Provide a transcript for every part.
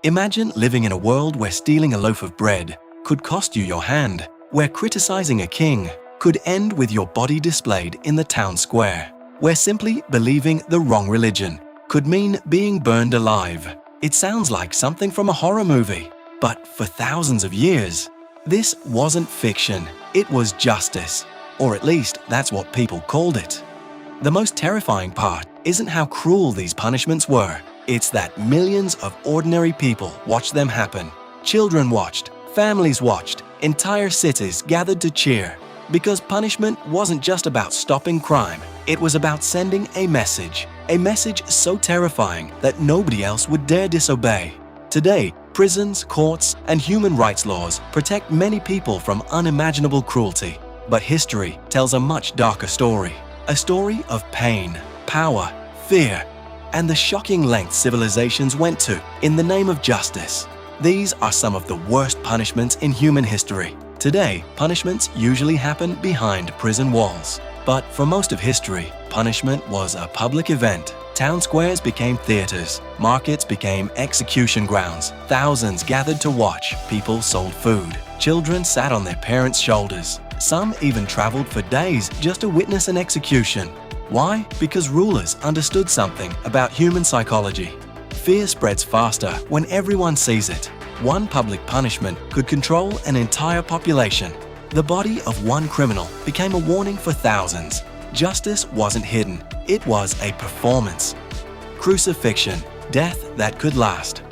Imagine living in a world where stealing a loaf of bread could cost you your hand, where criticizing a king could end with your body displayed in the town square, where simply believing the wrong religion could mean being burned alive. It sounds like something from a horror movie, but for thousands of years, this wasn't fiction, it was justice, or at least that's what people called it. The most terrifying part isn't how cruel these punishments were, it's that millions of ordinary people watched them happen. Children watched, families watched, entire cities gathered to cheer. Because punishment wasn't just about stopping crime, it was about sending a message so terrifying that nobody else would dare disobey. Today, prisons, courts, and human rights laws protect many people from unimaginable cruelty. But history tells a much darker story. A story of pain, power, fear, and the shocking lengths civilizations went to in the name of justice. These are some of the worst punishments in human history. Today, punishments usually happen behind prison walls. But for most of history, punishment was a public event. Town squares became theaters, markets became execution grounds, thousands gathered to watch, people sold food, children sat on their parents' shoulders. Some even traveled for days just to witness an execution. Why? Because rulers understood something about human psychology. Fear spreads faster when everyone sees it. One public punishment could control an entire population. The body of one criminal became a warning for thousands. Justice wasn't hidden, it was a performance. Crucifixion, death that could last.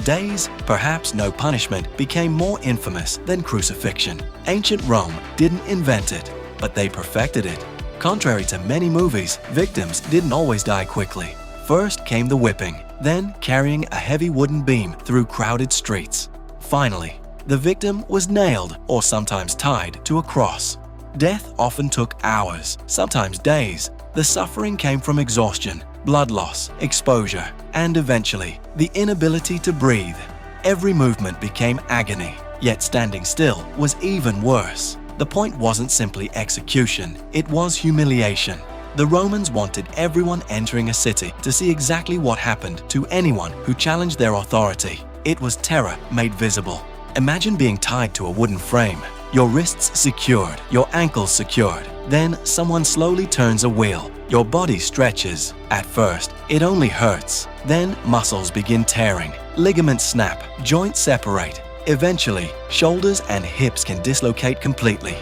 Days, perhaps no punishment, became more infamous than crucifixion. Ancient Rome didn't invent it, but they perfected it. Contrary to many movies, victims didn't always die quickly. First came the whipping, then carrying a heavy wooden beam through crowded streets. Finally, the victim was nailed or sometimes tied to a cross. Death often took hours, sometimes days. The suffering came from exhaustion, blood loss, exposure, and eventually, the inability to breathe. Every movement became agony, yet standing still was even worse. The point wasn't simply execution, it was humiliation. The Romans wanted everyone entering a city to see exactly what happened to anyone who challenged their authority. It was terror made visible. Imagine being tied to a wooden frame, your wrists secured, your ankles secured. Then someone slowly turns a wheel. Your body stretches. At first, it only hurts. Then muscles begin tearing, ligaments snap, joints separate. Eventually, shoulders and hips can dislocate completely.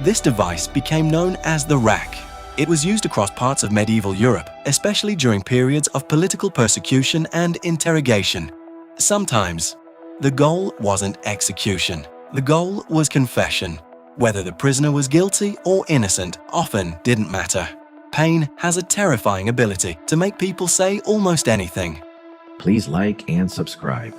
This device became known as the rack. It was used across parts of medieval Europe, especially during periods of political persecution and interrogation. Sometimes, the goal wasn't execution. The goal was confession. Whether the prisoner was guilty or innocent often didn't matter. Pain has a terrifying ability to make people say almost anything. Please like and subscribe.